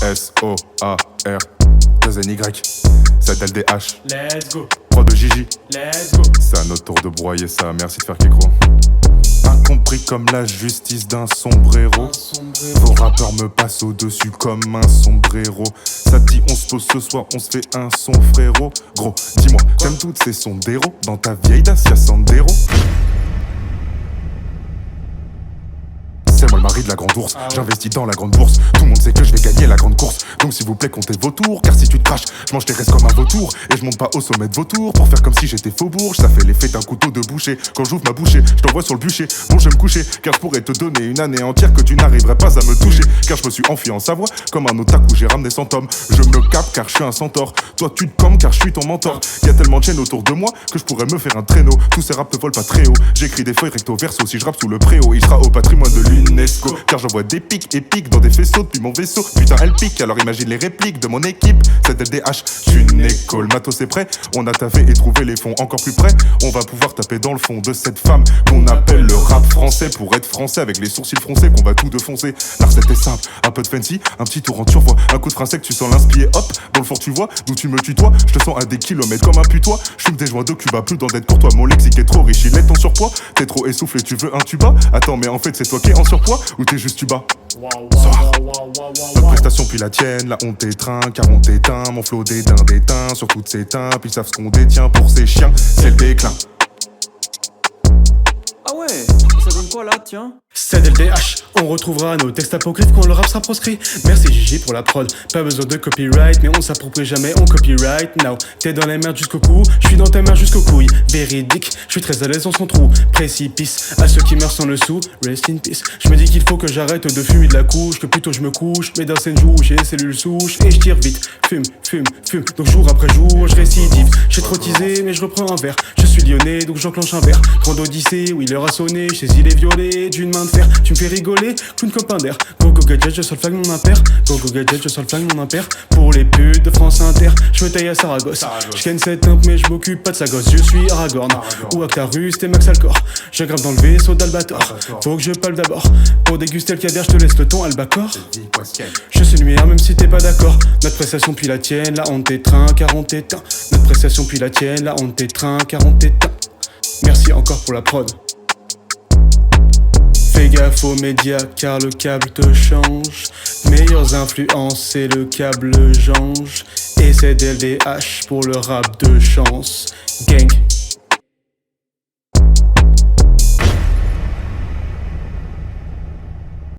S-O-A-R 2-N-Y ZLDH. Let's go. Pro de Gigi. Let's go. C'est à notre tour de broyer ça, merci de faire Kekro. Incompris comme la justice d'un sombrero. Vos rappeurs me passent au-dessus comme un sombrero. Ça te dit on se pose ce soir, on se fait un son frérot. Gros, dis-moi, t'aimes toutes ces sonderos dans ta vieille Dacia Sandero? C'est moi le mari de la grande ours, j'investis dans la grande bourse. Tout le monde sait que je vais gagner la grande course. Donc s'il vous plaît comptez vos tours, car si tu te craches, je mange tes restes comme un vautour. Et je monte pas au sommet de vos tours pour faire comme si j'étais faubourg. Ça fait l'effet d'un couteau de boucher. Quand j'ouvre ma bouchée, je t'envoie sur le bûcher. Bon je vais me coucher, car je pourrais te donner une année entière que tu n'arriverais pas à me toucher. Car je me suis enfui en Savoie, comme un otaku j'ai ramené 100 tomes. Je me capte car je suis un centaure. Toi tu te cammes car je suis ton mentor. Y'a tellement de chaînes autour de moi que je pourrais me faire un traîneau. Tous ces raps ne volent pas très haut. J'écris des feuilles recto verso, si je rappe sous le préau, il sera au patrimoine de l'UNESCO. Car j'envoie des pics épiques dans des faisceaux depuis mon vaisseau. Putain elle pique, alors imagine les répliques de mon équipe. C'est LDH, j'suis une école, matos est prêt. On a taffé et trouvé les fonds encore plus près. On va pouvoir taper dans le fond de cette femme qu'on appelle le rap français. Pour être français avec les sourcils froncés qu'on va tout défoncer. La recette est simple, un peu de fancy, un petit tour en turvois. Un coup de frein sec, tu sens l'inspire, hop, dans le four tu vois. D'où tu me tutoies, je te sens à des kilomètres comme un putois. J'fume des joints de Cuba, plus dans d'être courtois. Mon lexique est trop riche, il est en surpoids. T'es trop essoufflé, tu veux un tuba? Attends mais en fait c'est toi qui es en surpoids ou t'es juste tuba? Notre prestation puis la tienne, la honte étreint, car on t'éteint, mon flot d'éteint sur toutes ces teintes, puis ils savent ce qu'on détient pour ces chiens, c'est le déclin. Ah ouais, ça donne quoi là, tiens? C'est LDH, on retrouvera nos textes apocryphes quand le rap sera proscrit. Merci Gigi pour la prod, pas besoin de copyright, mais on s'approprie jamais, on copyright now. T'es dans les merdes jusqu'au cou, je suis dans tes mains jusqu'aux couilles. Véridique, je suis très à l'aise dans son trou. Précipice, à ceux qui meurent sans le sou, rest in peace. Je me dis qu'il faut que j'arrête de fumer de la couche, que plutôt je me couche. Mes dents joue, j'ai les cellules souches, et je tire vite. Fume, donc jour après jour, je récidive. J'ai trop teasé, mais je reprends un verre. Je suis lyonnais, donc j'enclenche un verre. Grande odyssée, où il leur a sonné, je saisis les violets d'une main de fer. Tu me fais rigoler, clown copain d'air. Go go gadget, je sors le flag mon impair. Go go gadget, je sors le flag mon impair. Pour les putes de France Inter, je me taille à Saragosse. Je ken cette imp mais je m'occupe pas de sa gosse. Je suis Aragorn, ou Actarus, t'es Max Alcor. Je grimpe dans le vaisseau d'Albator. Faut que je palpe d'abord. Pour déguster le caviar, je te laisse le ton Albacor. Je suis lumière même si t'es pas d'accord. Notre prestation puis la tienne, la honte t'étreint car on t'éteint. Notre prestation puis la tienne, la honte t'étreint car on t'éteint. Merci encore pour la prod. Fais gaffe aux médias car le câble te change. Meilleures influences c'est le câble Jange. Et c'est LDH pour le rap de chance. Gang.